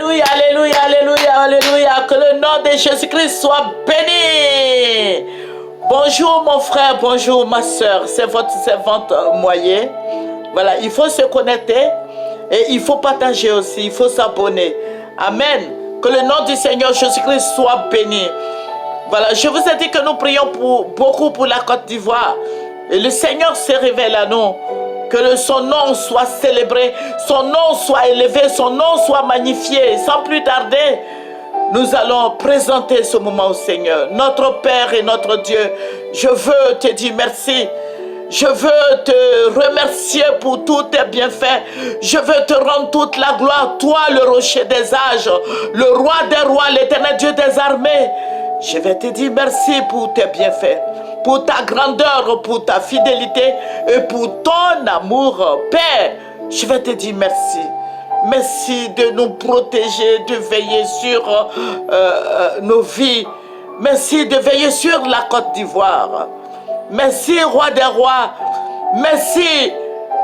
Alléluia, alléluia, alléluia, alléluia. Que le nom de Jésus-Christ soit béni. Bonjour mon frère, bonjour ma soeur. C'est votre servante Moyer. Voilà, il faut se connecter et il faut partager aussi, il faut s'abonner. Amen. Que le nom du Seigneur Jésus-Christ soit béni. Voilà, je vous ai dit que nous prions beaucoup pour la Côte d'Ivoire. Et le Seigneur se révèle à nous. Que son nom soit célébré, son nom soit élevé, son nom soit magnifié. Sans plus tarder, nous allons présenter ce moment au Seigneur. Notre Père et notre Dieu, je veux te dire merci. Je veux te remercier pour tous tes bienfaits. Je veux te rendre toute la gloire. Toi, le rocher des âges, le roi des rois, l'éternel Dieu des armées. Je vais te dire merci pour tes bienfaits, pour ta grandeur, pour ta fidélité et pour ton amour. Père, je vais te dire merci. Merci de nous protéger, de veiller sur nos vies. Merci de veiller sur la Côte d'Ivoire. Merci, roi des rois. Merci,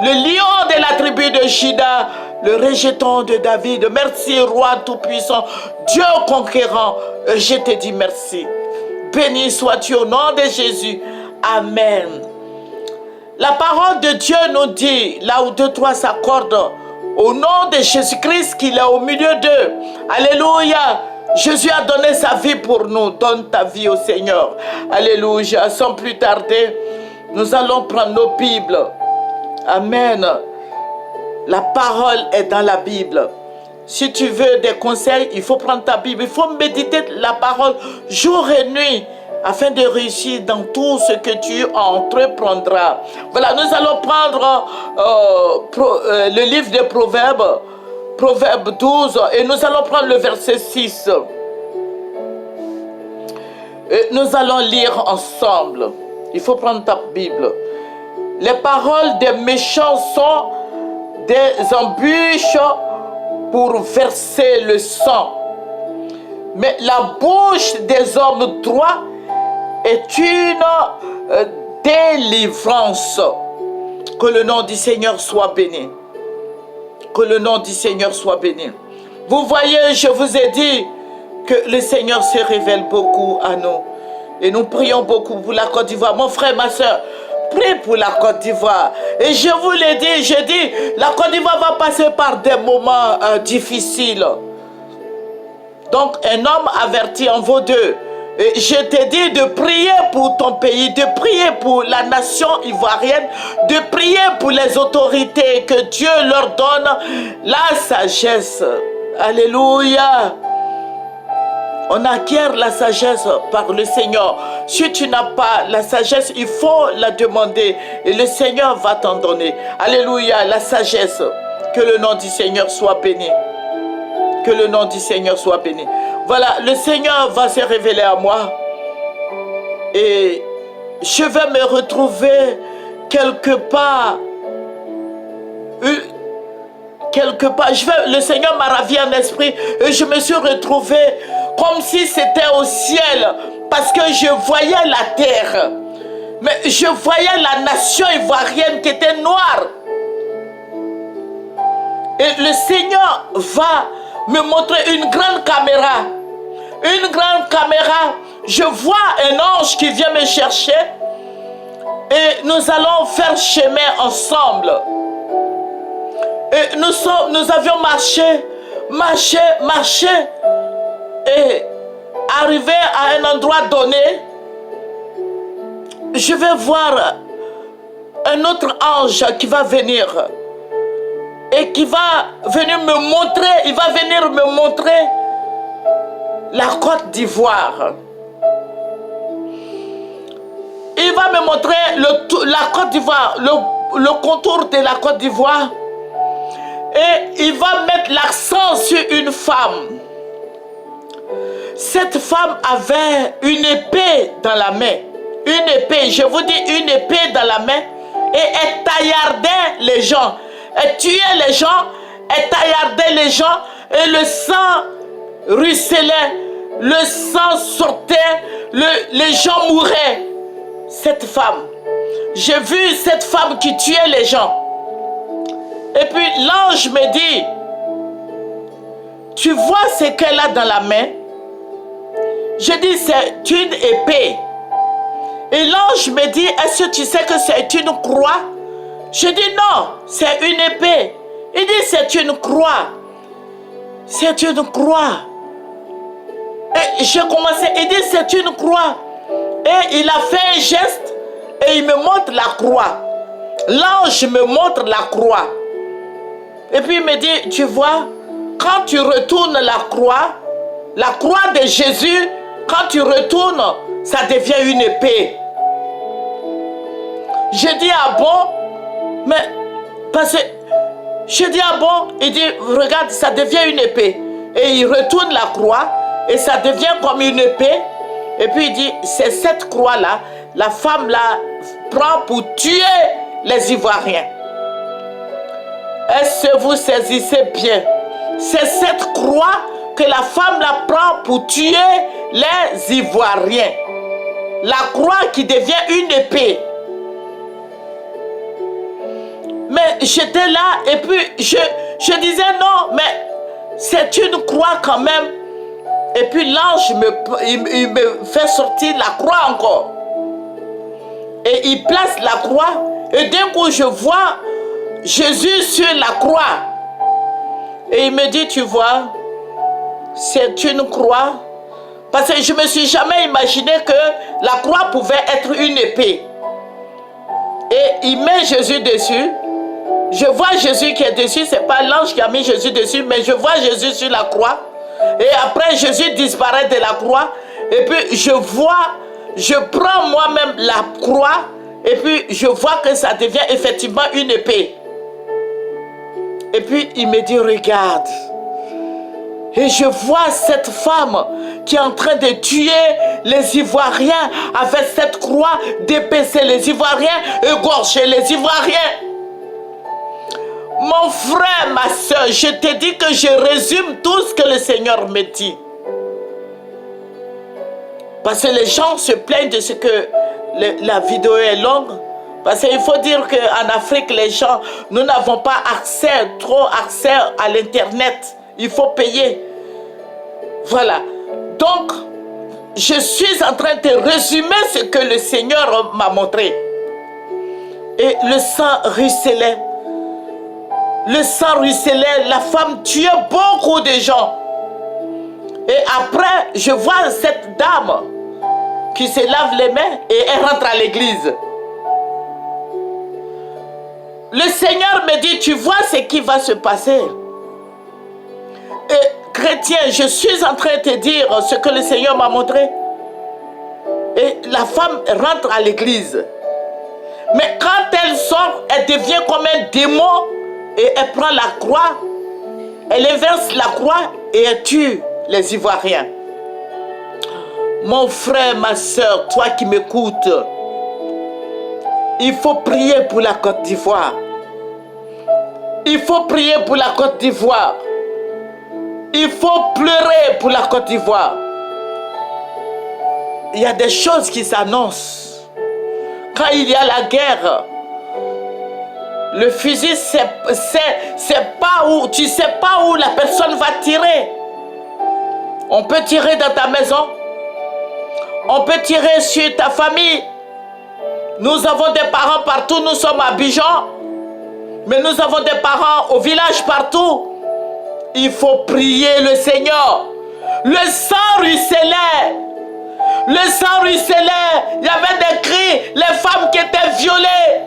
le lion de la tribu de Juda, le rejeton de David. Merci, roi tout-puissant, Dieu conquérant. Je te dis merci. Béni sois-tu au nom de Jésus. Amen. La parole de Dieu nous dit, là où deux, trois s'accordent, au nom de Jésus-Christ, qu'il est au milieu d'eux. Alléluia. Jésus a donné sa vie pour nous. Donne ta vie au Seigneur. Alléluia. Sans plus tarder, nous allons prendre nos Bibles. Amen. La parole est dans la Bible. Si tu veux des conseils, il faut prendre ta Bible. Il faut méditer la parole jour et nuit afin de réussir dans tout ce que tu entreprendras. Voilà, nous allons prendre le livre des Proverbes, Proverbe 12, et nous allons prendre le verset 6. Et nous allons lire ensemble. Il faut prendre ta Bible. Les paroles des méchants sont des embûches pour verser le sang. Mais la bouche des hommes droits est une délivrance. Que le nom du Seigneur soit béni. Que le nom du Seigneur soit béni. Vous voyez, je vous ai dit que le Seigneur se révèle beaucoup à nous. Et nous prions beaucoup pour la Côte d'Ivoire. Mon frère, ma soeur, prie pour la Côte d'Ivoire. Et je vous l'ai dit, je dis, la Côte d'Ivoire va passer par des moments difficiles. Donc, un homme averti en vaut deux. Et je te dis de prier pour ton pays, de prier pour la nation ivoirienne, de prier pour les autorités, que Dieu leur donne la sagesse. Alléluia. On acquiert la sagesse par le Seigneur. Si tu n'as pas la sagesse, il faut la demander et le Seigneur va t'en donner. Alléluia, la sagesse. Que le nom du Seigneur soit béni. Que le nom du Seigneur soit béni. Voilà, le Seigneur va se révéler à moi. Et je vais me retrouver quelque part. Le Seigneur m'a ravi en esprit. Et je me suis retrouvé comme si c'était au ciel. Parce que je voyais la terre. Mais je voyais la nation ivoirienne qui était noire. Et le Seigneur va me montrer une grande caméra. Une grande caméra. Je vois un ange qui vient me chercher. Et nous allons faire chemin ensemble. Et nous avions marché. Et arrivé à un endroit donné, je vais voir un autre ange qui va venir. Et qui va venir me montrer, il va venir me montrer la Côte d'Ivoire. Il va me montrer la Côte d'Ivoire, le contour de la Côte d'Ivoire. Et il va mettre l'accent sur une femme. Cette femme avait une épée dans la main. Une épée, je vous dis une épée dans la main. Et elle taillardait les gens. Elle tuait les gens, elle taillardait les gens. Et le sang ruisselait, le sang sortait, les gens mouraient. Cette femme, j'ai vu cette femme qui tuait les gens. Et puis l'ange me dit, tu vois ce qu'elle a dans la main? Je dis, c'est une épée. Et l'ange me dit, est-ce que tu sais que c'est une croix? Je dis, non, c'est une épée. Il dit, c'est une croix. C'est une croix. Et j'ai commencé, il dit, c'est une croix. Et il a fait un geste et il me montre la croix. L'ange me montre la croix. Et puis il me dit, tu vois, quand tu retournes la croix de Jésus, quand tu retournes, ça devient une épée. Je dis, ah bon? Mais, parce que, je dis, ah bon? Il dit, regarde, ça devient une épée. Et il retourne la croix, et ça devient comme une épée. Et puis il dit, c'est cette croix-là, la femme la prend pour tuer les Ivoiriens. Est-ce que vous saisissez bien? C'est cette croix que la femme la prend pour tuer les Ivoiriens. La croix qui devient une épée. Mais j'étais là et puis je disais non, mais c'est une croix quand même. Et puis l'ange il me fait sortir la croix encore. Et il place la croix. Et d'un coup je vois Jésus sur la croix. Et il me dit, tu vois, c'est une croix. Parce que je ne me suis jamais imaginé que la croix pouvait être une épée. Et il met Jésus dessus. Je vois Jésus qui est dessus. Ce n'est pas l'ange qui a mis Jésus dessus, mais je vois Jésus sur la croix. Et après, Jésus disparaît de la croix. Et puis, je prends moi-même la croix. Et puis, je vois que ça devient effectivement une épée. Et puis, il me dit, regarde. Et je vois cette femme qui est en train de tuer les Ivoiriens avec cette croix, d'épaisser les Ivoiriens, égorger les Ivoiriens. Mon frère, ma soeur, je te dis que je résume tout ce que le Seigneur me dit. Parce que les gens se plaignent de ce que la vidéo est longue. Parce qu'il faut dire qu'en Afrique, les gens, nous n'avons pas trop accès à l'Internet. Il faut payer. Voilà. Donc, je suis en train de résumer ce que le Seigneur m'a montré. Et le sang ruisselait. Le sang ruisselait. La femme tuait beaucoup de gens. Et après, je vois cette dame qui se lave les mains et elle rentre à l'église. Le Seigneur me dit, tu vois ce qui va se passer. Et chrétien, je suis en train de te dire ce que le Seigneur m'a montré. Et la femme rentre à l'église. Mais quand elle sort, elle devient comme un démon. Et elle prend la croix. Elle inverse la croix et elle tue les Ivoiriens. Mon frère, ma soeur, toi qui m'écoutes, il faut prier pour la Côte d'Ivoire. Il faut prier pour la Côte d'Ivoire. Il faut pleurer pour la Côte d'Ivoire. Il y a des choses qui s'annoncent. Quand il y a la guerre, le fusil, c'est pas où, tu sais pas où la personne va tirer. On peut tirer dans ta maison. On peut tirer sur ta famille. Nous avons des parents partout. Nous sommes à Abidjan. Mais nous avons des parents au village partout. Il faut prier le Seigneur. Le sang ruisselait. Le sang ruisselait. Il y avait des cris. Les femmes qui étaient violées.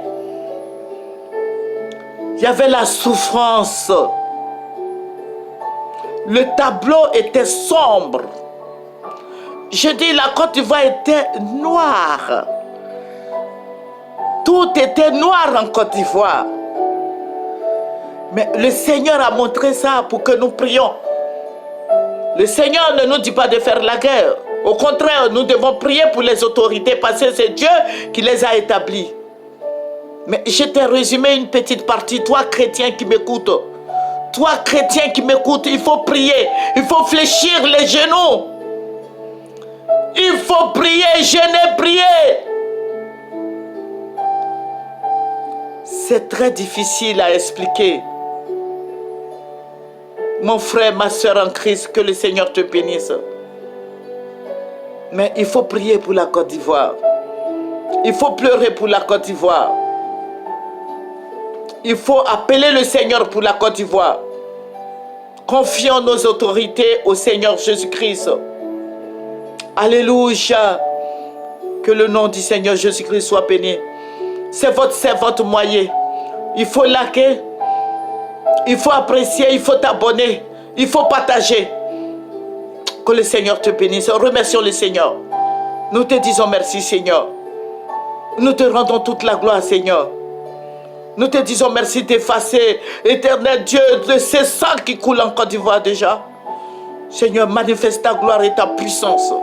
Il y avait la souffrance. Le tableau était sombre. Je dis, la Côte d'Ivoire était noire. Tout était noir en Côte d'Ivoire. Mais le Seigneur a montré ça pour que nous prions. Le Seigneur ne nous dit pas de faire la guerre. Au contraire, nous devons prier pour les autorités parce que c'est Dieu qui les a établis. Mais je t'ai résumé une petite partie. Toi, chrétien qui m'écoute. Toi, chrétien qui m'écoute, il faut prier. Il faut fléchir les genoux. Il faut prier, jeûner, prier. C'est très difficile à expliquer. Mon frère, ma soeur en Christ, que le Seigneur te bénisse. Mais il faut prier pour la Côte d'Ivoire. Il faut pleurer pour la Côte d'Ivoire. Il faut appeler le Seigneur pour la Côte d'Ivoire. Confions nos autorités au Seigneur Jésus-Christ. Alléluia. Que le nom du Seigneur Jésus-Christ soit béni. C'est votre servante Moyer. Il faut liker. Il faut apprécier. Il faut t'abonner. Il faut partager. Que le Seigneur te bénisse. Remercions le Seigneur. Nous te disons merci, Seigneur. Nous te rendons toute la gloire, Seigneur. Nous te disons merci d'effacer, éternel Dieu, de ces sangs qui coulent en Côte d'Ivoire déjà. Seigneur, manifeste ta gloire et ta puissance.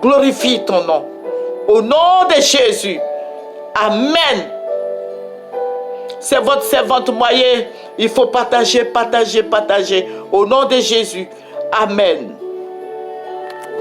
Glorifie ton nom. Au nom de Jésus. Amen. C'est votre servante Moyer. Il faut partager, partager, partager. Au nom de Jésus. Amen.